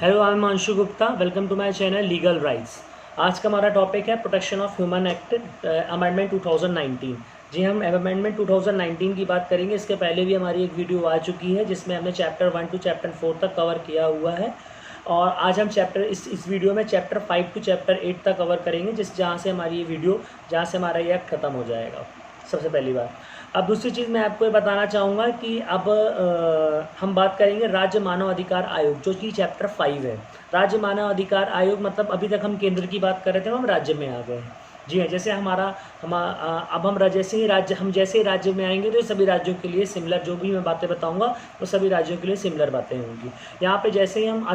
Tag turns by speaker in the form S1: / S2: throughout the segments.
S1: Hello, I am Anshu Gupta. Welcome to my channel legal rights. आज का हमारा टॉपिक है protection of human act amendment 2019। जी, हम अमेंडमेंट 2019 की बात करेंगे। इसके पहले भी हमारी एक वीडियो आ चुकी है जिसमें हमने चैप्टर 1 टू चैप्टर 4 तक कवर किया हुआ है, और आज हम इस वीडियो में चैप्टर 5 टू चैप्टर 8 तक कवर करेंगे, जहाँ से हमारी ये वीडियो, जहाँ से हमारा ये एक्ट ख़त्म हो जाएगा। सबसे पहली बात। अब दूसरी चीज़ मैं आपको ये बताना चाहूँगा कि अब हम बात करेंगे राज्य मानव अधिकार आयोग, जो कि चैप्टर 5 है। राज्य मानव अधिकार आयोग मतलब अभी तक हम केंद्र की बात कर रहे थे, हम राज्य में आ गए हैं। जी हाँ, जैसे अब हम जैसे ही राज्य में आएंगे तो सभी राज्यों के लिए सिमिलर, जो भी मैं बातें बताऊंगा वो सभी राज्यों के लिए सिमिलर बातें होंगी। यहाँ पे जैसे ही हम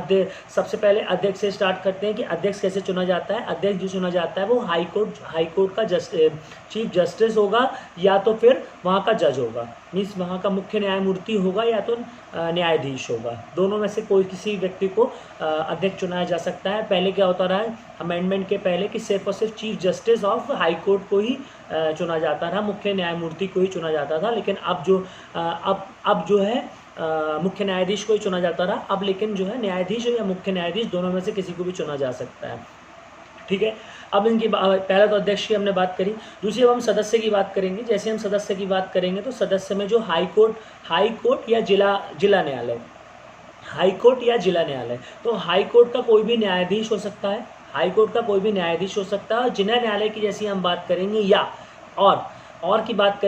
S1: सबसे पहले अध्यक्ष से स्टार्ट करते हैं कि अध्यक्ष कैसे चुना जाता है। अध्यक्ष जो चुना जाता है वो हाई कोर्ट का चीफ जस्टिस होगा, या तो फिर वहाँ का जज होगा, मीन्स वहाँ का मुख्य न्यायमूर्ति होगा, या तो न्यायाधीश होगा। दोनों में से कोई किसी व्यक्ति को अध्यक्ष चुनाया जा सकता है। पहले क्या होता रहा है अमेंडमेंट के पहले कि सिर्फ और सिर्फ chief justice of high court को ही चुना जाता था, मुख्य न्यायमूर्ति को ही चुना जाता था। लेकिन अब जो है मुख्य न्यायाधीश को ही चुना जाता रहा। अब लेकिन जो है न्यायाधीश या मुख्य न्यायाधीश दोनों में से किसी को भी चुना जा सकता है। ठीक है, अब इनकी पहला तो अध्यक्ष की हमने बात करी। दूसरी अब हम सदस्य की बात करेंगे। जैसे हम सदस्य की बात करेंगे तो सदस्य में जो हाई कोर्ट या जिला न्यायालय, हाई कोर्ट या जिला न्यायालय, तो हाई कोर्ट का कोई भी न्यायाधीश हो सकता है। हाई कोर्ट का कोई भी न्यायाधीश हो सकता है। और जिला न्यायालय की जैसी हम बात करेंगे या और की बात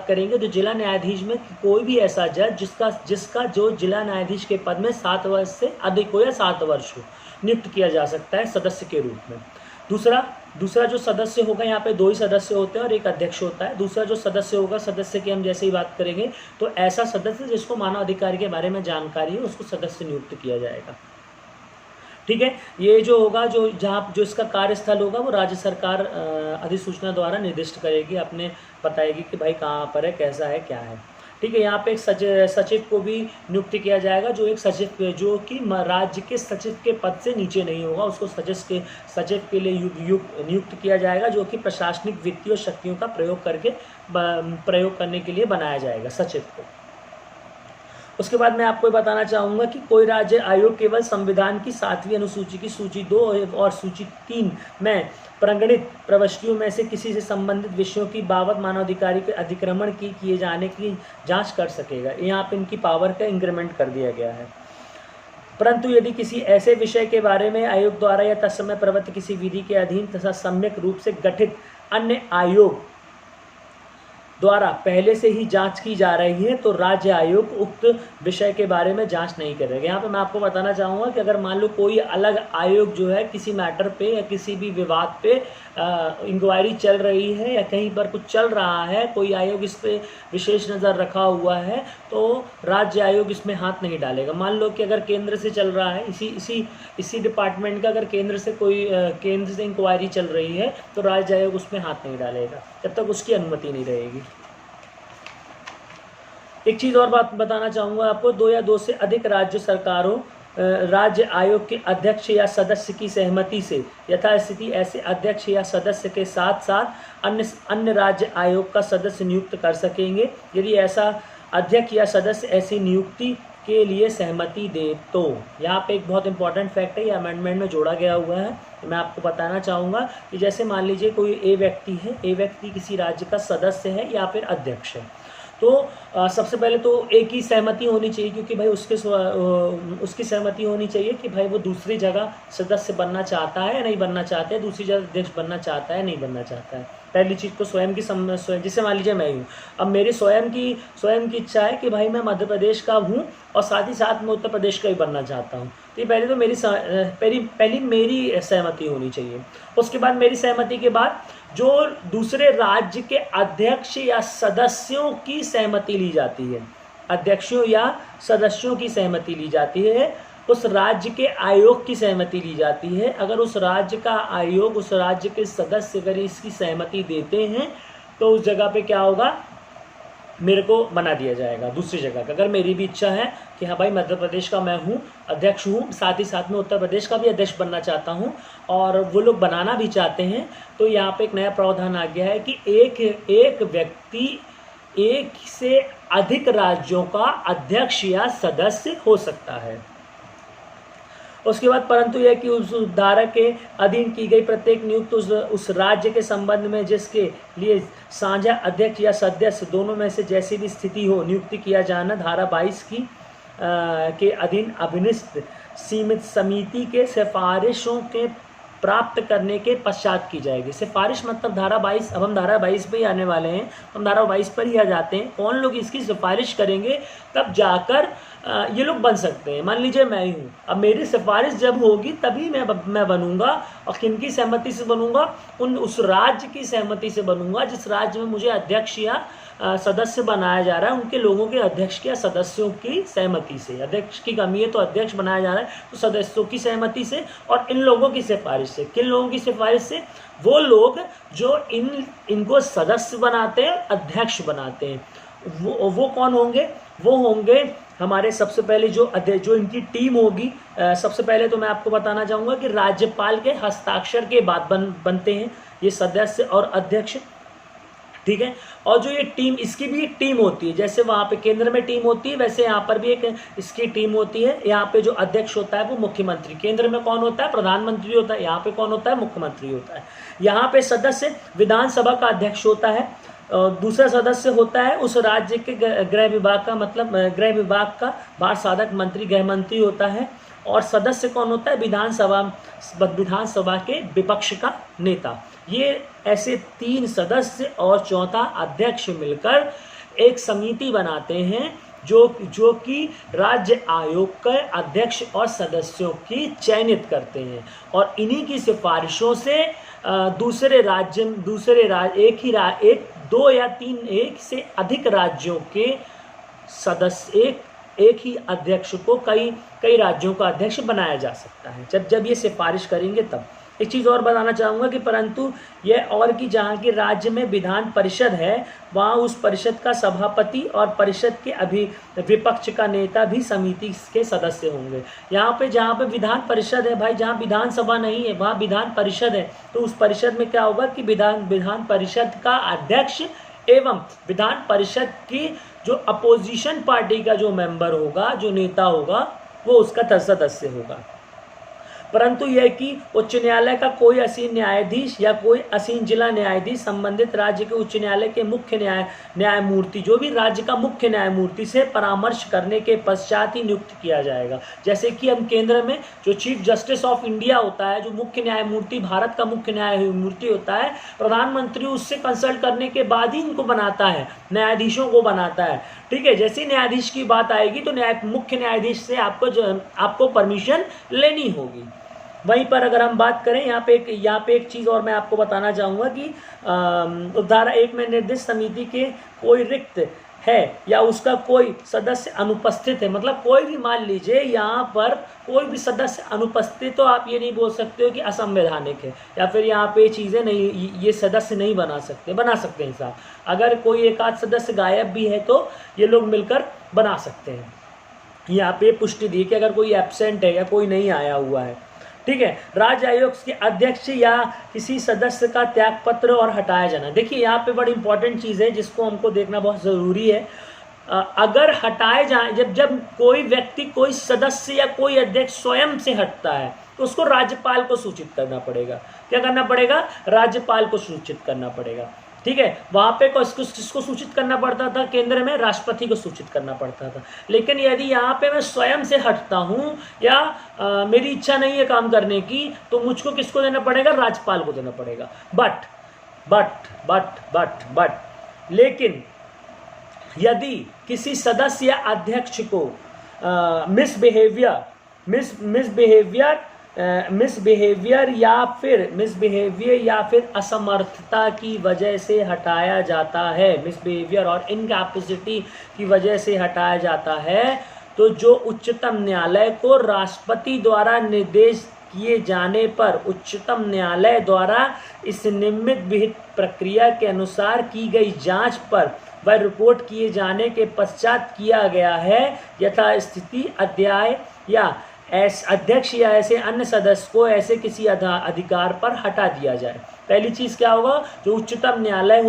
S1: करेंगे तो जिला न्यायाधीश में कोई भी ऐसा जज जिसका जो जिला न्यायाधीश के पद में 7 वर्ष से अधिक हो या 7 वर्ष हो, नियुक्त किया जा सकता है सदस्य के रूप में। दूसरा जो सदस्य होगा, यहाँ पे 2 ही सदस्य होते हैं और एक अध्यक्ष होता है। दूसरा जो सदस्य होगा, सदस्य की हम जैसे ही बात करेंगे तो ऐसा सदस्य जिसको मानव अधिकार के बारे में जानकारी है उसको सदस्य नियुक्त किया जाएगा। ठीक है, ये जो होगा, जो इसका कार्यस्थल होगा वो राज्य सरकार अधिसूचना द्वारा निर्दिष्ट करेगी, अपने बताएगी कि भाई कहाँ पर है, कैसा है, क्या है। ठीक है, यहाँ पे एक सचिव को भी नियुक्त किया जाएगा, जो एक सचिव जो कि राज्य के सचिव के पद से नीचे नहीं होगा, उसको सचिव के लिए नियुक्त किया जाएगा, जो कि प्रशासनिक वित्तीय शक्तियों का प्रयोग करने के लिए बनाया जाएगा सचिव को। उसके बाद मैं आपको बताना चाहूँगा कि कोई राज्य आयोग केवल संविधान की 7वीं अनुसूची की सूची 2 और सूची 3 में प्रगणित प्रविष्टियों में से किसी से संबंधित विषयों की बाबत मानवाधिकारी के अतिक्रमण किए जाने की जांच कर सकेगा। यहाँ पर इनकी पावर का इंक्रीमेंट कर दिया गया है। परंतु यदि किसी ऐसे विषय के बारे में आयोग द्वारा या तत्समय प्रवृत्त किसी विधि के अधीन तथा सम्यक रूप से गठित अन्य आयोग द्वारा पहले से ही जांच की जा रही है तो राज्य आयोग उक्त विषय के बारे में जांच नहीं करेगा। यहाँ पे मैं आपको बताना चाहूँगा कि अगर मान लो कोई अलग आयोग जो है किसी मैटर पे या किसी भी विवाद पे इंक्वायरी चल रही है या कहीं पर कुछ चल रहा है, कोई आयोग इस पे विशेष नज़र रखा हुआ है, तो राज्य आयोग इसमें हाथ नहीं डालेगा। मान लो कि अगर केंद्र से चल रहा है, इसी डिपार्टमेंट का अगर केंद्र से इंक्वायरी चल रही है तो राज्य आयोग उसमें हाथ नहीं डालेगा जब तक उसकी अनुमति नहीं रहेगी। एक चीज़ और बात बताना चाहूँगा आपको, 2 या 2 से अधिक राज्य सरकारों राज्य आयोग के अध्यक्ष या सदस्य की सहमति से यथास्थिति ऐसे अध्यक्ष या सदस्य के साथ साथ अन्य राज्य आयोग का सदस्य नियुक्त कर सकेंगे। यदि ऐसा अध्यक्ष या सदस्य ऐसी नियुक्ति के लिए सहमति दे तो। यहाँ पे एक बहुत इंपॉर्टेंट फैक्ट है, ये अमेंडमेंट में जोड़ा गया हुआ है, तो मैं आपको बताना चाहूँगा कि जैसे मान लीजिए कोई ए व्यक्ति किसी राज्य का सदस्य है या फिर अध्यक्ष है, तो सबसे पहले तो एक ही सहमति होनी चाहिए, क्योंकि भाई उसकी सहमति होनी चाहिए कि भाई वो दूसरी जगह सदस्य बनना चाहता है या नहीं बनना चाहता है, दूसरी जगह अध्यक्ष बनना चाहता है नहीं बनना चाहता है। पहली चीज़ तो स्वयं जैसे मान लीजिए मैं हूँ, अब मेरी स्वयं की इच्छा है कि भाई मैं मध्य प्रदेश का हूँ और साथ ही साथ मैं उत्तर प्रदेश का ही बनना चाहता हूँ, तो ये पहले तो पहली मेरी सहमति होनी चाहिए। उसके बाद मेरी सहमति के बाद जो दूसरे राज्य के अध्यक्ष या सदस्यों की सहमति ली जाती है, अध्यक्षों या सदस्यों की सहमति ली जाती है, उस राज्य के आयोग की सहमति ली जाती है। अगर उस राज्य का आयोग, उस राज्य के सदस्य अगर इसकी सहमति देते हैं तो उस जगह पे क्या होगा, मेरे को बना दिया जाएगा दूसरी जगह का। अगर मेरी भी इच्छा है कि हाँ भाई मध्य प्रदेश का मैं हूँ अध्यक्ष हूँ, साथ ही साथ में उत्तर प्रदेश का भी अध्यक्ष बनना चाहता हूँ और वो लोग बनाना भी चाहते हैं, तो यहाँ पे एक नया प्रावधान आ गया है कि एक व्यक्ति एक से अधिक राज्यों का अध्यक्ष या सदस्य हो सकता है। उसके बाद परंतु यह कि उस धारा के अधीन की गई प्रत्येक नियुक्त उस राज्य के संबंध में जिसके लिए साझा अध्यक्ष या सदस्य दोनों में से जैसी भी स्थिति हो नियुक्ति किया जाना धारा 22 के अधीन अभिनिष्ट सीमित समिति के सिफारिशों के प्राप्त करने के पश्चात की जाएगी। सिफारिश मतलब धारा 22, अब हम धारा 22 पे ही आने वाले हैं, हम धारा 22 पर ही आ जाते हैं। कौन लोग इसकी सिफारिश करेंगे तब जाकर ये लोग बन सकते हैं। मान लीजिए मैं ही हूँ, अब मेरी सिफारिश जब होगी तभी मैं बनूंगा, और किनकी सहमति से बनूंगा? उस राज्य की सहमति से बनूंगा जिस राज्य में मुझे अध्यक्ष या सदस्य बनाया जा रहा है, उनके लोगों के अध्यक्ष या सदस्यों की सहमति से। अध्यक्ष की कमी है तो अध्यक्ष बनाया जा रहा है तो सदस्यों की सहमति से, और इन लोगों की सिफारिश से। किन लोगों की सिफारिश से? वो लोग जो इनको सदस्य बनाते हैं, अध्यक्ष बनाते हैं। वो कौन होंगे? वो होंगे हमारे सबसे पहले जो इनकी टीम होगी। सबसे पहले तो मैं आपको बताना चाहूँगा कि राज्यपाल के हस्ताक्षर के बाद बनते हैं ये सदस्य और अध्यक्ष, ठीक है। और जो ये टीम, इसकी भी एक टीम होती है, जैसे वहाँ पे केंद्र में टीम होती है वैसे यहाँ पर भी एक इसकी टीम होती है। यहाँ पे जो अध्यक्ष होता है वो मुख्यमंत्री, केंद्र में कौन होता है? प्रधानमंत्री होता है। यहाँ पे कौन होता है? मुख्यमंत्री होता है। यहाँ पे सदस्य विधानसभा का अध्यक्ष होता है। दूसरा सदस्य होता है उस राज्य के गृह विभाग का, मतलब गृह विभाग का बाढ़ साधक मंत्री, गृह मंत्री होता है। और सदस्य कौन होता है? विधानसभा के विपक्ष का नेता। ये ऐसे 3 सदस्य और चौथा अध्यक्ष मिलकर एक समिति बनाते हैं जो कि राज्य आयोग के अध्यक्ष और सदस्यों की चयनित करते हैं, और इन्हीं की सिफारिशों से एक, 2 या 3, एक से अधिक राज्यों के सदस्य एक ही अध्यक्ष को कई राज्यों का अध्यक्ष बनाया जा सकता है जब ये सिफारिश करेंगे तब। एक चीज़ और बताना चाहूँगा कि परंतु यह और कि जहाँ की राज्य में विधान परिषद है वहाँ उस परिषद का सभापति और परिषद के विपक्ष का नेता भी समिति के सदस्य होंगे। यहाँ पे जहाँ पे विधान परिषद है भाई, जहाँ विधानसभा नहीं है वहाँ विधान परिषद है, तो उस परिषद में क्या होगा कि विधान परिषद का अध्यक्ष एवं विधान परिषद की जो अपोजिशन पार्टी का जो मेंबर होगा, जो नेता होगा, वो उसका सदस्य होगा। परंतु यह कि उच्च न्यायालय का कोई असीम न्यायाधीश या कोई असीम जिला न्यायाधीश संबंधित राज्य के उच्च न्यायालय के मुख्य न्यायमूर्ति, जो भी राज्य का मुख्य न्यायमूर्ति से परामर्श करने के पश्चात ही नियुक्त किया जाएगा। जैसे कि हम केंद्र में जो चीफ जस्टिस ऑफ इंडिया होता है, जो मुख्य न्यायमूर्ति, भारत का मुख्य न्यायमूर्ति होता है, प्रधानमंत्री उससे कंसल्ट करने के बाद ही इनको बनाता है, न्यायाधीशों को बनाता है, ठीक है। जैसे न्यायाधीश की बात आएगी तो मुख्य न्यायाधीश से आपको परमिशन लेनी होगी। वहीं पर अगर हम बात करें यहाँ पे एक चीज़ और मैं आपको बताना चाहूँगा कि धारा 1 में निर्दिष्ट समिति के कोई रिक्त है या उसका कोई सदस्य अनुपस्थित है, मतलब कोई भी, मान लीजिए यहाँ पर कोई भी सदस्य अनुपस्थित, तो आप ये नहीं बोल सकते हो कि असंवैधानिक है या फिर यहाँ पे चीज़ें नहीं, ये सदस्य नहीं बना सकते हैं साहब। अगर कोई एक आध सदस्य गायब भी है तो ये लोग मिलकर बना सकते हैं। यहाँ पे पुष्टि दी कि अगर कोई एब्सेंट है या कोई नहीं आया हुआ है, ठीक है। राज्य आयोग के अध्यक्ष या किसी सदस्य का त्यागपत्र और हटाया जाना। देखिए यहाँ पे बड़ी इंपॉर्टेंट चीज़ है जिसको हमको देखना बहुत ज़रूरी है। अगर हटाए जाए, जब कोई व्यक्ति, कोई सदस्य या कोई अध्यक्ष स्वयं से हटता है तो उसको राज्यपाल को सूचित करना पड़ेगा। क्या करना पड़ेगा? राज्यपाल को सूचित करना पड़ेगा, ठीक है। वहाँ पे किसको सूचित करना पड़ता था? केंद्र में राष्ट्रपति को सूचित करना पड़ता था। लेकिन यदि यहाँ पे मैं स्वयं से हटता हूँ या मेरी इच्छा नहीं है काम करने की, तो मुझको किसको देना पड़ेगा? राज्यपाल को देना पड़ेगा। बट लेकिन यदि किसी सदस्य या अध्यक्ष को मिसबिहेवियर या फिर असमर्थता की वजह से हटाया जाता है, मिसबिहेवियर और इनकैपेसिटी की वजह से हटाया जाता है, तो जो उच्चतम न्यायालय को राष्ट्रपति द्वारा निर्देश किए जाने पर उच्चतम न्यायालय द्वारा इस निम्नलिखित विहित प्रक्रिया के अनुसार की गई जांच पर वह रिपोर्ट किए जाने के पश्चात किया गया है, यथास्थिति अध्यक्ष या ऐसे अन्य सदस्य को ऐसे किसी अधिकार पर हटा दिया जाए। पहली चीज़ क्या होगा? जो उच्चतम न्यायालय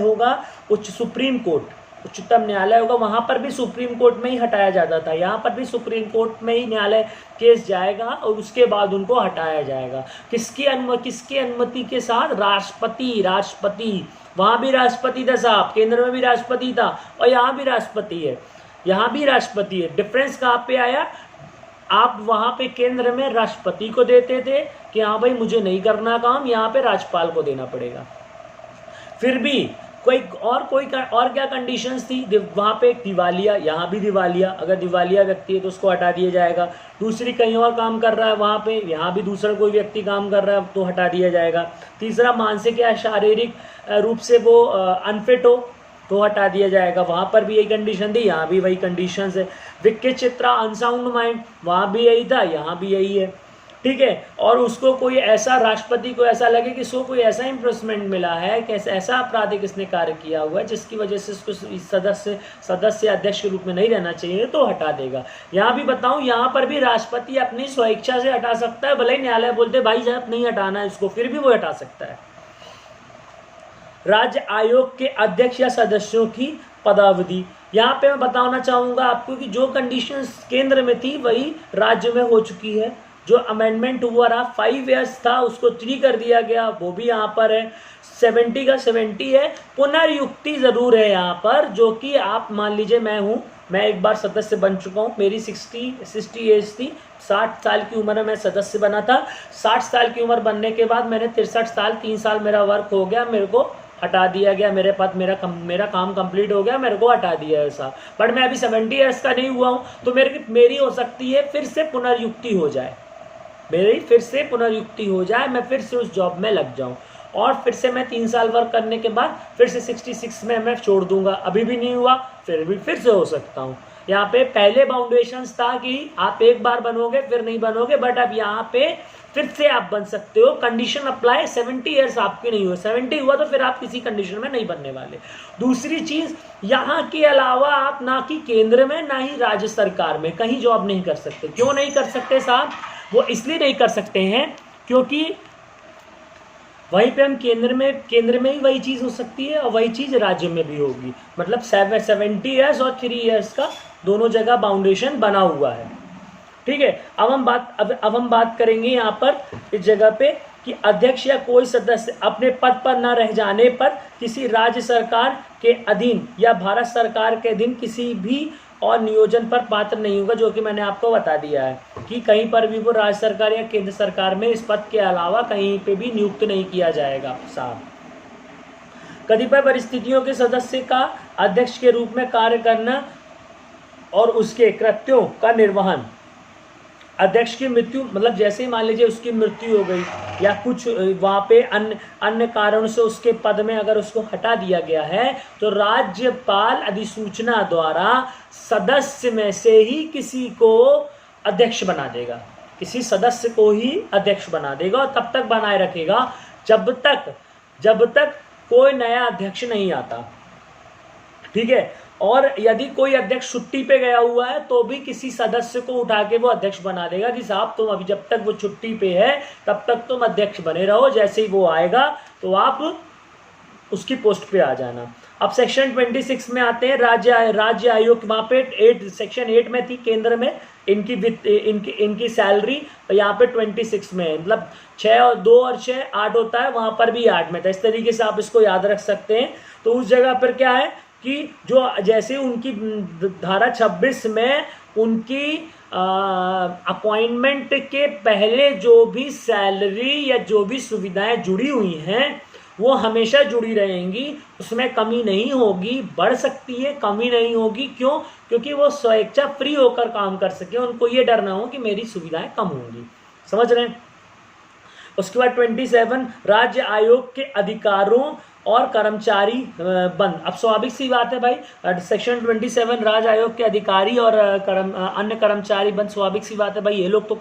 S1: होगा, उच्च सुप्रीम कोर्ट, उच्चतम न्यायालय होगा, वहाँ पर भी सुप्रीम कोर्ट में ही हटाया जाता था, यहाँ पर भी सुप्रीम कोर्ट में ही न्यायालय केस जाएगा और उसके बाद उनको हटाया जाएगा। किसकी अनुमति के साथ? राष्ट्रपति। वहाँ भी राष्ट्रपति था साहब, केंद्र में भी राष्ट्रपति था और यहाँ भी राष्ट्रपति है, यहाँ भी राष्ट्रपति है। डिफरेंस कहाँ पे आया? आप वहाँ पे केंद्र में राष्ट्रपति को देते थे कि हाँ भाई मुझे नहीं करना काम, यहाँ पे राज्यपाल को देना पड़ेगा। फिर भी कोई क्या कंडीशंस थी? वहाँ पे दिवालिया, यहाँ भी दिवालिया, अगर दिवालिया व्यक्ति है तो उसको हटा दिया जाएगा। दूसरी, कहीं और काम कर रहा है वहाँ पे, यहाँ भी दूसरा कोई व्यक्ति काम कर रहा है तो हटा दिया जाएगा। तीसरा, मानसिक या शारीरिक रूप से वो अनफिट हो तो हटा दिया जाएगा, वहाँ पर भी यही कंडीशन थी, यहाँ भी वही कंडीशंस है। विकचित्रा, अनसाउंड माइंड, वहाँ भी यही था, यहाँ भी यही है, ठीक है। और उसको कोई ऐसा, राष्ट्रपति को ऐसा लगे कि इसको कोई ऐसा इम्प्रेसमेंट मिला है कि ऐसा आपराधिक इसने कार्य किया हुआ है जिसकी वजह से इसको सदस्य अध्यक्ष के रूप में नहीं रहना चाहिए तो हटा देगा। यहाँ भी बताऊँ, यहाँ पर भी राष्ट्रपति अपनी स्वेच्छा से हटा सकता है, भले ही न्यायालय बोलते भाई साहब नहीं हटाना है इसको, फिर भी वो हटा सकता है। राज्य आयोग के अध्यक्ष या सदस्यों की पदावधि, यहाँ पे मैं बताना चाहूँगा आपको कि जो कंडीशंस केंद्र में थी वही राज्य में हो चुकी है। जो अमेंडमेंट हुआ रहा 5 ईयर्स था उसको 3 कर दिया गया, वो भी यहाँ पर है। 70 का 70 है। पुनर्युक्ति ज़रूर है यहाँ पर, जो कि आप मान लीजिए मैं एक बार सदस्य बन चुका हूँ, मेरी 60 एज थी, 60 साल की उम्र में मैं सदस्य बना था। 60 साल की उम्र बनने के बाद मैंने 63 साल 3 साल मेरा वर्क हो गया, मेरे को हटा दिया गया, मेरे पास मेरा काम कंप्लीट हो गया, मेरे को हटा दिया ऐसा। बट मैं अभी 70 ईयर्स का नहीं हुआ हूँ तो मेरी हो सकती है फिर से पुनर्युक्ति हो जाए, मैं फिर से उस जॉब में लग जाऊँ और फिर से मैं 3 साल वर्क करने के बाद फिर से 66 में मैं छोड़ दूंगा। अभी भी नहीं हुआ, फिर से हो सकता हूँ। यहाँ पे पहले बाउंडेशंस था कि आप एक बार बनोगे फिर नहीं बनोगे, बट अब यहाँ पे फिर से आप बन सकते हो। कंडीशन अप्लाई, 70 ईयर्स आपकी नहीं हुआ, 70 हुआ तो फिर आप किसी कंडीशन में नहीं बनने वाले। दूसरी चीज, यहाँ के अलावा आप ना कि केंद्र में ना ही राज्य सरकार में कहीं जॉब नहीं कर सकते। क्यों नहीं कर सकते साहब? वो इसलिए नहीं कर सकते हैं क्योंकि वहीं पे हम केंद्र में ही वही चीज़ हो सकती है और वही चीज़ राज्य में भी होगी। मतलब 70 ईयर्स और 3 ईयर्स का दोनों जगह बाउंडेशन बना हुआ है, ठीक है। अब हम बात करेंगे यहाँ पर इस जगह पे कि अध्यक्ष या कोई सदस्य अपने पद पर न रह जाने पर किसी राज्य सरकार के अधीन या भारत सरकार के अधीन किसी भी और नियोजन पर पात्र नहीं होगा, जो कि मैंने आपको बता दिया है कि कहीं पर भी वो राज्य सरकार या केंद्र सरकार में इस पद के अलावा कहीं पे भी नियुक्त नहीं किया जाएगा साहब। कतिपय परिस्थितियों के सदस्य का अध्यक्ष के रूप में कार्य करना और उसके कृत्यों का निर्वहन, अध्यक्ष की मृत्यु, मतलब जैसे ही मान लीजिए उसकी मृत्यु हो गई या कुछ वहाँ पे अन्य कारणों से उसके पद में अगर उसको हटा दिया गया है तो राज्यपाल अधिसूचना द्वारा सदस्य में से ही किसी को अध्यक्ष बना देगा, किसी सदस्य को ही अध्यक्ष बना देगा और तब तक बनाए रखेगा जब तक कोई नया अध्यक्ष नहीं आता, ठीक है। और यदि कोई अध्यक्ष छुट्टी पे गया हुआ है तो भी किसी सदस्य को उठा के वो अध्यक्ष बना देगा कि साहब तुम अभी जब तक वो छुट्टी पे है तब तक तुम अध्यक्ष बने रहो, जैसे ही वो आएगा तो आप उसकी पोस्ट पे आ जाना। अब सेक्शन 26 में आते हैं। राज्य आयोग, वहाँ पे सेक्शन 8 में थी केंद्र में इनकी सैलरी, यहाँ पे 26 में है, मतलब 6 और 2 और 6 8 होता है, वहाँ पर भी 8 में था। इस तरीके से आप इसको याद रख सकते हैं। तो उस जगह पर क्या है कि जो जैसे उनकी धारा 26 में उनकी अपॉइंटमेंट के पहले जो भी सैलरी या जो भी सुविधाएं जुड़ी हुई हैं वो हमेशा जुड़ी रहेंगी, उसमें कमी नहीं होगी, बढ़ सकती है, कमी नहीं होगी। क्यों? क्योंकि वो स्वेच्छा फ्री होकर काम कर सके, उनको ये डर ना हो कि मेरी सुविधाएं कम होंगी। समझ रहे हैं? उसके बाद 27 राज्य आयोग के अधिकारों और कर्मचारी बंद। अब स्वाभाविक सी बात है भाई, सेक्शन 27 राज्य आयोग के अधिकारी और अन्य कर्मचारी बंद, स्वाभाविक सी बात है भाई, ये लोग तो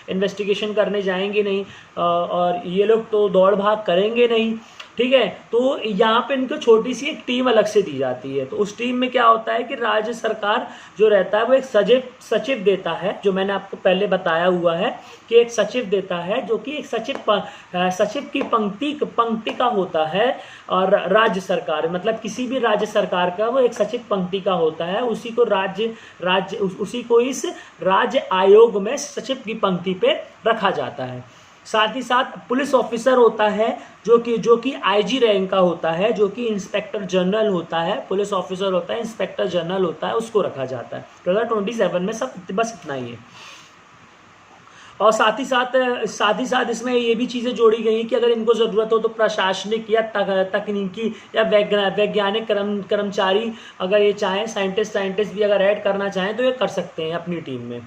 S1: इन्वेस्टिगेशन करने जाएंगे नहीं और ये लोग तो दौड़ भाग करेंगे नहीं। ठीक है। तो यहाँ पे इनको छोटी सी एक टीम अलग से दी जाती है। तो उस टीम में क्या होता है कि राज्य सरकार जो रहता है वो एक सचिव देता है, जो मैंने आपको पहले बताया हुआ है कि एक सचिव देता है, जो कि एक सचिव की पंक्ति का होता है। और राज्य सरकार मतलब किसी भी राज्य सरकार का वो एक सचिव पंक्ति का होता है, उसी को इस राज्य आयोग में सचिव की पंक्ति पे रखा जाता है। साथ ही साथ पुलिस ऑफिसर होता है जो कि आईजी रैंक का होता है, जो कि इंस्पेक्टर जनरल होता है। पुलिस ऑफिसर होता है, इंस्पेक्टर जनरल होता है, उसको रखा जाता है। 2027 में सब बस इतना ही है। और साथ ही साथ इसमें ये भी चीज़ें जोड़ी गई कि अगर इनको ज़रूरत हो तो प्रशासनिक या तकनीकी या वैज्ञानिक कर्मचारी अगर ये चाहें, साइंटिस्ट भी अगर ऐड करना चाहें तो ये कर सकते हैं अपनी टीम में।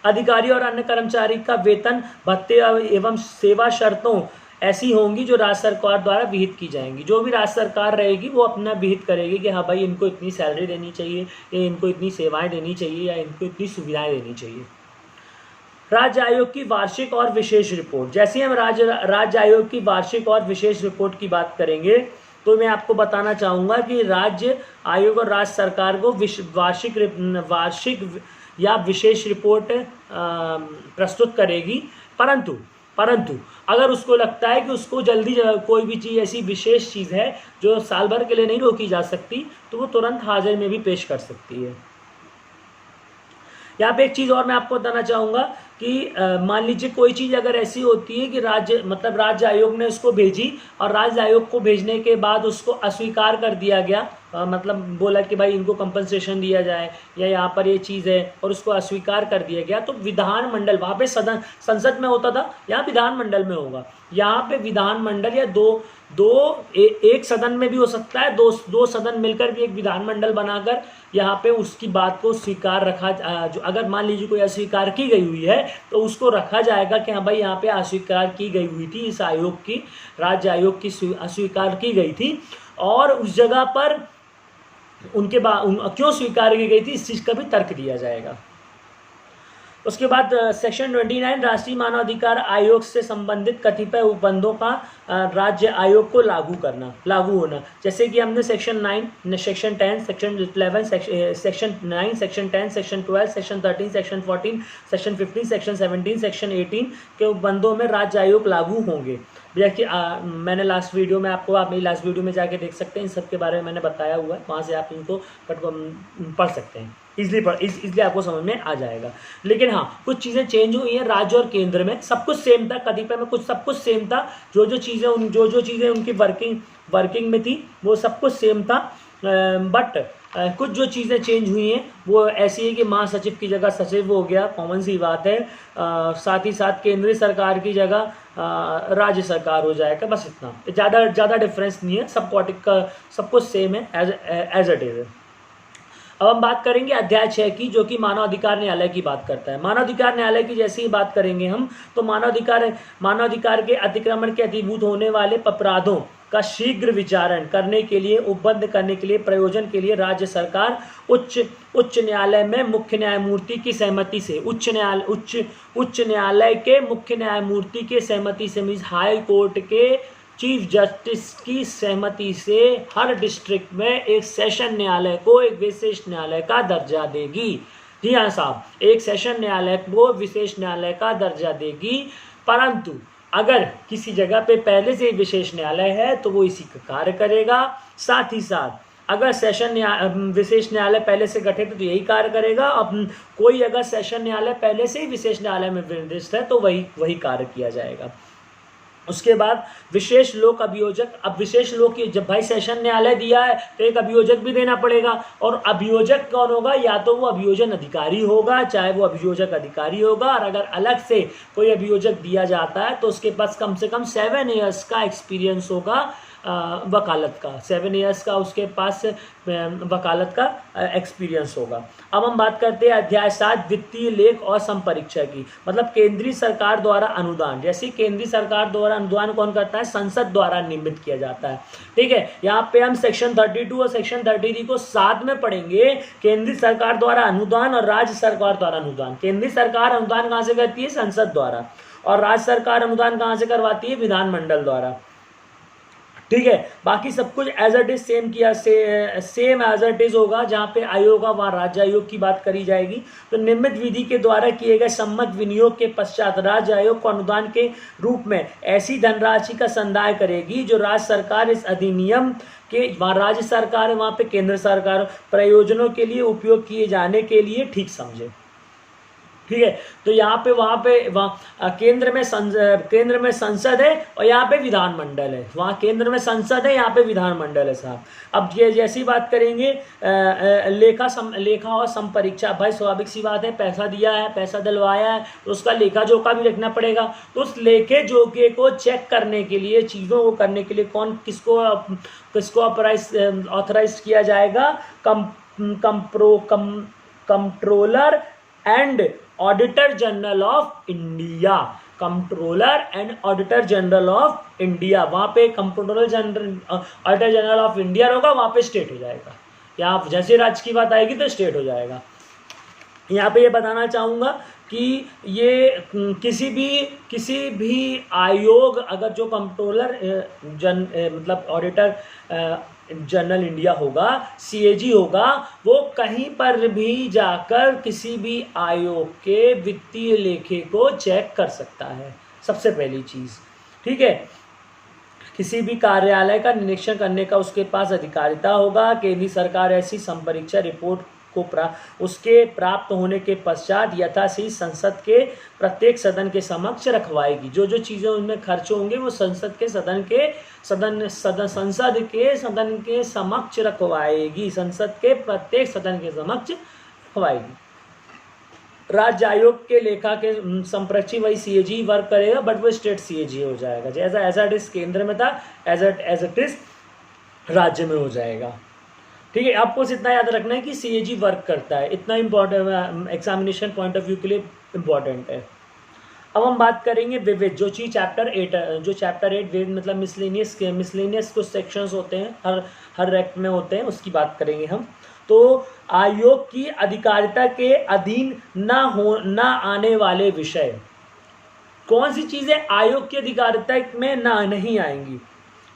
S1: अधिकारी और अन्य कर्मचारी का वेतन, भत्ते एवं सेवा शर्तों ऐसी होंगी जो राज्य सरकार द्वारा विहित की जाएंगी। जो भी राज्य सरकार रहेगी वो अपना विहित करेगी कि हाँ भाई इनको इतनी सैलरी देनी चाहिए, या इनको इतनी सेवाएं देनी चाहिए, या इनको इतनी सुविधाएं देनी चाहिए। राज्य आयोग की वार्षिक और विशेष रिपोर्ट। जैसे हम राज्य आयोग की वार्षिक और विशेष रिपोर्ट की बात करेंगे तो मैं आपको बताना चाहूँगा कि राज्य आयोग और राज्य सरकार को वार्षिक या विशेष रिपोर्ट प्रस्तुत करेगी। परंतु अगर उसको लगता है कि उसको जल्दी कोई भी चीज़ ऐसी विशेष चीज़ है जो साल भर के लिए नहीं रोकी जा सकती, तो वो तुरंत हाजिर में भी पेश कर सकती है। यहाँ पे एक चीज़ और मैं आपको बताना चाहूँगा कि मान लीजिए कोई चीज़ अगर ऐसी होती है कि राज्य आयोग ने उसको भेजी और राज्य आयोग को भेजने के बाद उसको अस्वीकार कर दिया गया, मतलब बोला कि भाई इनको कंपनसेशन दिया जाए या यहाँ पर ये चीज़ है, और उसको अस्वीकार कर दिया गया, तो विधानमंडल, वहाँ पे संसद में होता था, यहाँ विधानमंडल में होगा। यहाँ पे विधानमंडल या एक सदन में भी हो सकता है, दो सदन मिलकर भी एक विधानमंडल बनाकर यहाँ पे उसकी बात को जो अगर मान लीजिए कोई अस्वीकार की गई हुई है तो उसको रखा जाएगा कि हाँ भाई यहाँ पे अस्वीकार की गई हुई थी, इस आयोग की, राज्य आयोग की अस्वीकार की गई थी, और उस जगह पर क्यों स्वीकार की गई थी इस चीज़ का भी तर्क दिया जाएगा। उसके बाद सेक्शन 29 राष्ट्रीय मानवाधिकार आयोग से संबंधित कतिपय उपबंधों का राज्य आयोग को लागू होना। जैसे कि हमने section 9, section 10, section 11, section 9, section 10, section 12, section 13, section 14, section 15, section 17, section 18 के उपबंधों में राज्य आयोग लागू होंगे। जैसे मैंने लास्ट वीडियो में आप मेरी लास्ट वीडियो में जाके देख सकते हैं, इन सब के बारे में मैंने बताया हुआ है, वहाँ से आप इनको पढ़ सकते हैं, इसलिए आपको समझ में आ जाएगा। लेकिन हाँ, कुछ चीज़ें चेंज हुई हैं। राज्य और केंद्र में सब कुछ सेम था, कतिपय में सब कुछ सेम था। जो चीज़ें उनकी वर्किंग में थी वो सब कुछ सेम था, बट कुछ जो चीज़ें चेंज हुई हैं वो ऐसी है कि महासचिव की जगह सचिव हो गया, कॉमन सी बात है। साथ ही साथ केंद्रीय सरकार की जगह राज्य सरकार हो जाएगा, बस इतना, ज़्यादा डिफरेंस नहीं है, सब कुछ सेम है एज इट इज़। अब हम बात करेंगे अध्याय 6 की, जो कि मानवाधिकार न्यायालय की बात करता है। मानवाधिकार न्यायालय की जैसे ही बात करेंगे हम, तो मानवाधिकार के अतिक्रमण के अधीभूत होने वाले अपराधों का शीघ्र विचारण करने के लिए, उपबद्ध करने के लिए, प्रयोजन के लिए राज्य सरकार उच्च न्यायालय में मुख्य न्यायमूर्ति की सहमति से, उच्च न्यायालय के मुख्य न्यायमूर्ति के सहमति से, मीन्स हाई कोर्ट के चीफ जस्टिस की सहमति से हर डिस्ट्रिक्ट में एक सेशन न्यायालय को एक विशेष न्यायालय का दर्जा देगी। जी हाँ साहब, एक सेशन न्यायालय को विशेष न्यायालय का दर्जा देगी। परंतु अगर किसी जगह पे पहले से विशेष न्यायालय है तो वो इसी का कार्य करेगा। साथ ही साथ अगर विशेष न्यायालय पहले से गठित है तो यही कार्य करेगा। अब कोई अगर सेशन न्यायालय पहले से ही विशेष न्यायालय में निर्दिष्ट है तो वही कार्य किया जाएगा। उसके बाद विशेष लोक अभियोजक। अब विशेष लोक, जब भाई सेशन न्यायालय दिया है तो एक अभियोजक भी देना पड़ेगा, और अभियोजक कौन होगा? या तो वो अभियोजन अधिकारी होगा, चाहे वो अभियोजक अधिकारी होगा, और अगर अलग से कोई अभियोजक दिया जाता है तो उसके पास कम से कम 7 ईयर्स का एक्सपीरियंस होगा वकालत का, 7 ईयर्स का उसके पास वकालत का एक्सपीरियंस होगा। अब हम बात करते हैं अध्याय 7 वित्तीय लेख और संपरीक्षा की, मतलब केंद्रीय सरकार द्वारा अनुदान। जैसे केंद्रीय सरकार द्वारा अनुदान कौन करता है? संसद द्वारा नियमित किया जाता है। ठीक है, यहाँ पे हम सेक्शन 32 और सेक्शन 33 को साथ में पढ़ेंगे। केंद्रीय सरकार द्वारा अनुदान और राज्य सरकार द्वारा अनुदान। केंद्रीय सरकार अनुदान कहाँ से करती है? संसद द्वारा। और राज्य सरकार अनुदान कहाँ से करवाती है? विधानमंडल द्वारा। ठीक है। बाकी सब कुछ एज इट इज सेम किया सेम एज इट इज होगा। जहाँ पे आयोग होगा वहाँ राज्य आयोग की बात करी जाएगी। तो निम्नलिखित विधि के द्वारा किए गए सम्मत विनियोग के पश्चात राज्य आयोग को अनुदान के रूप में ऐसी धनराशि का संदाय करेगी जो राज्य सरकार इस अधिनियम के, वहाँ राज्य सरकार है वहाँ पे केंद्र सरकार, प्रयोजनों के लिए उपयोग किए जाने के लिए ठीक समझे। ठीक है। तो यहाँ पे वहाँ केंद्र में संसद है और यहाँ पे विधानमंडल है। वहाँ केंद्र में संसद है, यहाँ पे विधानमंडल है साहब। अब ये जैसी बात करेंगे लेखा और संपरीक्षा, भाई स्वाभाविक सी बात है, पैसा दिया है, पैसा दिलवाया है, तो उसका लेखा जोखा भी रखना पड़ेगा। तो उस लेखे जोखे को चेक करने के लिए, चीज़ों को करने के लिए किसको ऑथराइज किया जाएगा? Controller and auditor general of India. Controller and auditor general of India, वहाँ पे controller general auditor general of India होगा, वहाँ पे स्टेट हो जाएगा। यहाँ जैसे राज्य की बात आएगी तो स्टेट हो जाएगा। यहाँ पे ये बताना चाहूँगा कि ये किसी भी आयोग, अगर जो कंट्रोलर मतलब ऑडिटर जनरल इंडिया होगा, सीएजी होगा, वो कहीं पर भी जाकर किसी भी आयोग के वित्तीय लेखे को चेक कर सकता है, सबसे पहली चीज़। ठीक है। किसी भी कार्यालय का निरीक्षण करने का उसके पास अधिकारिता होगा। केंद्रीय सरकार ऐसी संपरीक्षा रिपोर्ट को उसके प्राप्त होने के पश्चात यथाशीघ्र संसद के प्रत्येक सदन के समक्ष रखवाएगी। जो जो चीज़ें उनमें खर्च होंगे वो संसद के सदन के समक्ष रखवाएगी। संसद के प्रत्येक सदन के समक्ष रखवाएगी। राज्य आयोग के लेखा के संप्रेक्षी वही सीएजी वर्क करेगा, बट वो स्टेट सीएजी हो जाएगा। जैसा एज इट इज केंद्र में था, एज इट इज राज्य में हो जाएगा। ठीक है। आपको इतना याद रखना है कि सीएजी वर्क करता है, इतना important examination point of view के लिए इम्पोर्टेंट है। अब हम बात करेंगे विविध, जो चीज़ चैप्टर 8 विविध मतलब मिसलेनियस कुछ सेक्शंस होते हैं, हर एक्ट में होते हैं, उसकी बात करेंगे हम। तो आयोग की अधिकारिता के अधीन न आने वाले विषय, कौन सी चीज़ें आयोग की अधिकारिता में नहीं आएंगी?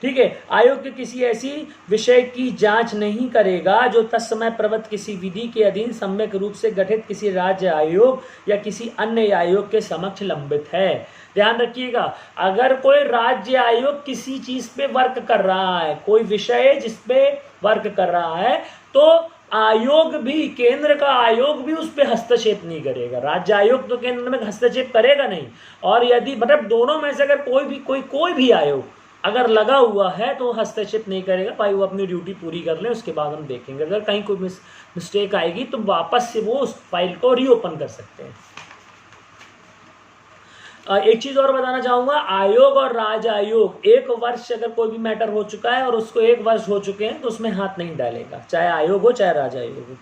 S1: ठीक है। आयोग के किसी ऐसी विषय की जांच नहीं करेगा जो तत्समय प्रवृत्त किसी विधि के अधीन सम्यक रूप से गठित किसी राज्य आयोग या किसी अन्य आयोग के समक्ष लंबित है। ध्यान रखिएगा, अगर कोई राज्य आयोग किसी चीज पे वर्क कर रहा है, कोई विषय जिस पे वर्क कर रहा है, तो आयोग भी, केंद्र का आयोग भी उस पर हस्तक्षेप नहीं करेगा। राज्य आयोग तो केंद्र में हस्तक्षेप करेगा नहीं, और यदि मतलब दोनों में से अगर कोई भी आयोग अगर लगा हुआ है तो हस्तक्षेप नहीं करेगा। भाई वो अपनी ड्यूटी पूरी कर ले, उसके बाद हम देखेंगे। अगर कहीं कोई मिस्टेक आएगी तो वापस से वो उस फाइल को रीओपन कर सकते हैं। एक चीज़ और बताना चाहूँगा, आयोग और राज्य आयोग 1 वर्ष अगर कोई भी मैटर हो चुका है और उसको 1 वर्ष हो चुके हैं तो उसमें हाथ नहीं डालेगा, चाहे आयोग हो चाहे राज्य आयोग हो।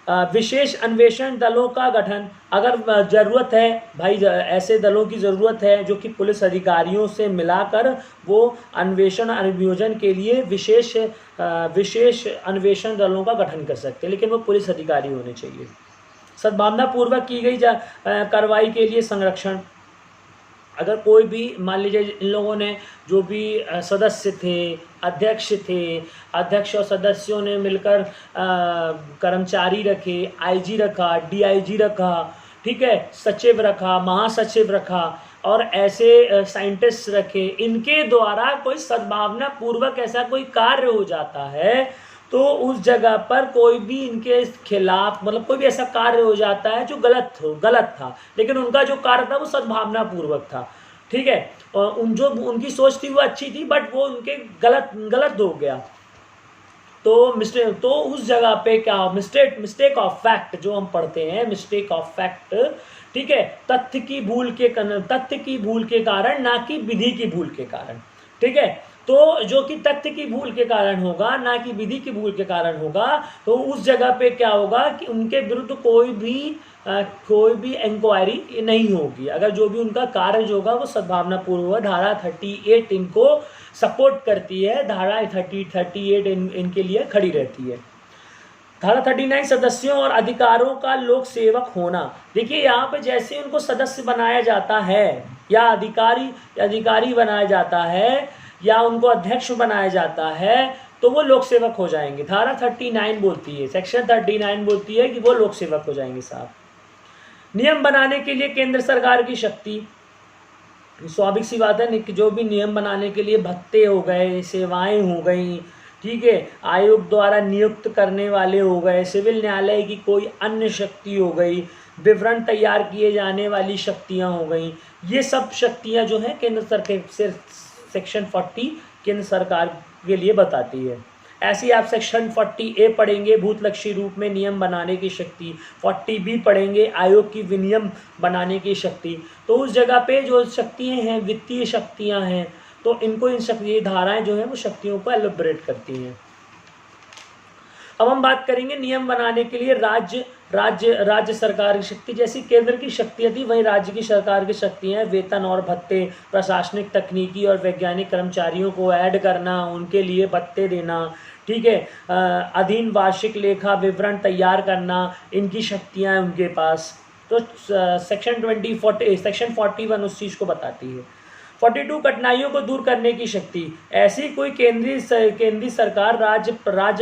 S1: विशेष अन्वेषण दलों का गठन, अगर ज़रूरत है भाई, ऐसे दलों की ज़रूरत है जो कि पुलिस अधिकारियों से मिलाकर वो अन्वेषण अभियोजन के लिए विशेष अन्वेषण दलों का गठन कर सकते हैं, लेकिन वो पुलिस अधिकारी होने चाहिए। सद्भावनापूर्वक की गई कार्रवाई के लिए संरक्षण, अगर कोई भी मान लीजिए इन लोगों ने जो भी सदस्य थे, अध्यक्ष और सदस्यों ने मिलकर कर्मचारी रखे, आईजी रखा, डीआईजी रखा, ठीक है, सचिव रखा, महासचिव रखा और ऐसे साइंटिस्ट रखे, इनके द्वारा कोई सद्भावना पूर्वक ऐसा कोई कार्य हो जाता है तो उस जगह पर कोई भी इनके खिलाफ मतलब कोई भी ऐसा कार्य हो जाता है जो गलत था, लेकिन उनका जो कार्य था वो सद्भावना पूर्वक था। ठीक है। और उनकी सोच थी वो अच्छी थी, बट वो उनके गलत हो गया। तो उस जगह पे क्या मिस्टेक ऑफ फैक्ट जो हम पढ़ते हैं, मिस्टेक ऑफ फैक्ट, ठीक है, तथ्य की भूल के कारण, ना कि विधि की भूल के कारण। ठीक है। तो जो कि तथ्य की भूल के कारण होगा, ना कि विधि की भूल के कारण होगा, तो उस जगह पे क्या होगा कि उनके विरुद्ध कोई भी इंक्वायरी नहीं होगी। अगर जो भी उनका कार्य होगा वो सद्भावनापूर्वक, धारा 38 इनको सपोर्ट करती है, धारा 38 इनके लिए खड़ी रहती है। धारा 39 सदस्यों और अधिकारों का लोक सेवक होना। देखिए यहाँ पे जैसे उनको सदस्य बनाया जाता है या अधिकारी बनाया जाता है, या उनको अध्यक्ष बनाया जाता है तो वो लोक सेवक हो जाएंगे। धारा 39 बोलती है, सेक्शन 39 बोलती है कि वो लोक सेवक हो जाएंगे साहब। नियम बनाने के लिए केंद्र सरकार की शक्ति, स्वाभाविक सी बात है कि जो भी नियम बनाने के लिए भत्ते हो गए, सेवाएं हो गई, ठीक है, आयोग द्वारा नियुक्त करने वाले हो गए, सिविल न्यायालय की कोई अन्य शक्ति हो गई, विवरण तैयार किए जाने वाली शक्तियां हो गई, ये सब शक्तियां जो है केंद्र सरकार से सेक्शन 40 केंद्र सरकार के लिए बताती है। ऐसे ही आप सेक्शन 40A पढ़ेंगे, भूतलक्षी रूप में नियम बनाने की शक्ति, 40B पढ़ेंगे, आयोग की विनियम बनाने की शक्ति। तो उस जगह पे जो शक्तियाँ हैं वित्तीय शक्तियाँ हैं, तो इनको इन शक्ति धाराएं जो हैं वो शक्तियों को एलिब्रेट करती हैं। अब हम बात करेंगे नियम बनाने के लिए राज्य सरकार की शक्ति। जैसी केंद्र की शक्तियाँ थी वहीं राज्य की सरकार की शक्तियाँ हैं, वेतन और भत्ते, प्रशासनिक, तकनीकी और वैज्ञानिक कर्मचारियों को ऐड करना, उनके लिए भत्ते देना, ठीक है, अधीन वार्षिक लेखा विवरण तैयार करना, इनकी शक्तियाँ हैं उनके पास। तो सेक्शन 41 उस चीज़ को बताती है। 42 कठिनाइयों को दूर करने की शक्ति। ऐसी कोई केंद्रीय सरकार राज्य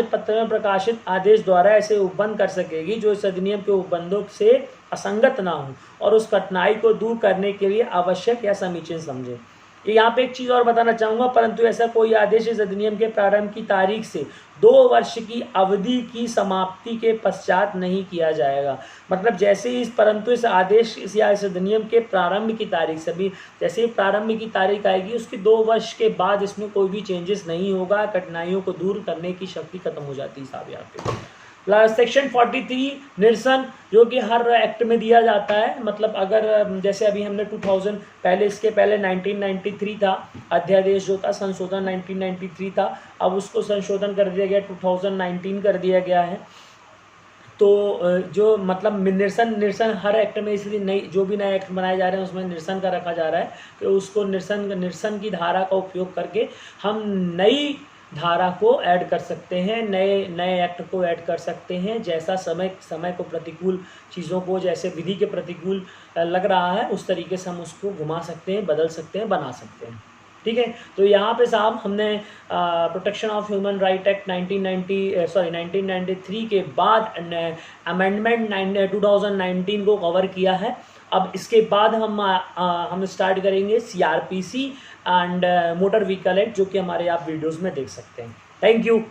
S1: पत्र में प्रकाशित आदेश द्वारा ऐसे उपबंध कर सकेगी जो इस अधिनियम के उपबंधों से असंगत ना हो और उस कठिनाई को दूर करने के लिए आवश्यक या समीचीन समझे। यहाँ पे एक चीज़ और बताना चाहूँगा, परंतु ऐसा कोई आदेश इस अधिनियम के प्रारंभ की तारीख से 2 वर्ष की अवधि की समाप्ति के पश्चात नहीं किया जाएगा। मतलब जैसे ही परंतु इस आदेश या इस अधिनियम के प्रारंभ की तारीख से भी जैसे ही प्रारंभ की तारीख आएगी उसके 2 वर्ष के बाद इसमें कोई भी चेंजेस नहीं होगा, कठिनाइयों को दूर करने की शक्ति खत्म हो जाती है साहब यहाँ पे। सेक्शन 43 निरसन, जो कि हर एक्ट में दिया जाता है। मतलब अगर जैसे अभी हमने 2000 पहले इसके पहले 1993 था अध्यादेश जो था, संशोधन 1993 था, अब उसको संशोधन कर दिया गया 2019 कर दिया गया है। तो जो मतलब निरसन हर एक्ट में, इसलिए नई जो भी नए एक्ट बनाए जा रहे हैं उसमें निरसन का रखा जा रहा है कि उसको निरसन की धारा का उपयोग करके हम नई धारा को ऐड कर सकते हैं, नए एक्ट को ऐड कर सकते हैं। जैसा समय को प्रतिकूल चीज़ों को जैसे विधि के प्रतिकूल लग रहा है उस तरीके से हम उसको घुमा सकते हैं, बदल सकते हैं, बना सकते हैं। ठीक है, तो यहाँ पे साहब हमने protection of human right act 1993 के बाद अमेंडमेंट 2019 को कवर किया है। अब इसके बाद हम स्टार्ट करेंगे CRPC and motor vehicle act, जो कि हमारे आप वीडियोस में देख सकते हैं। Thank you.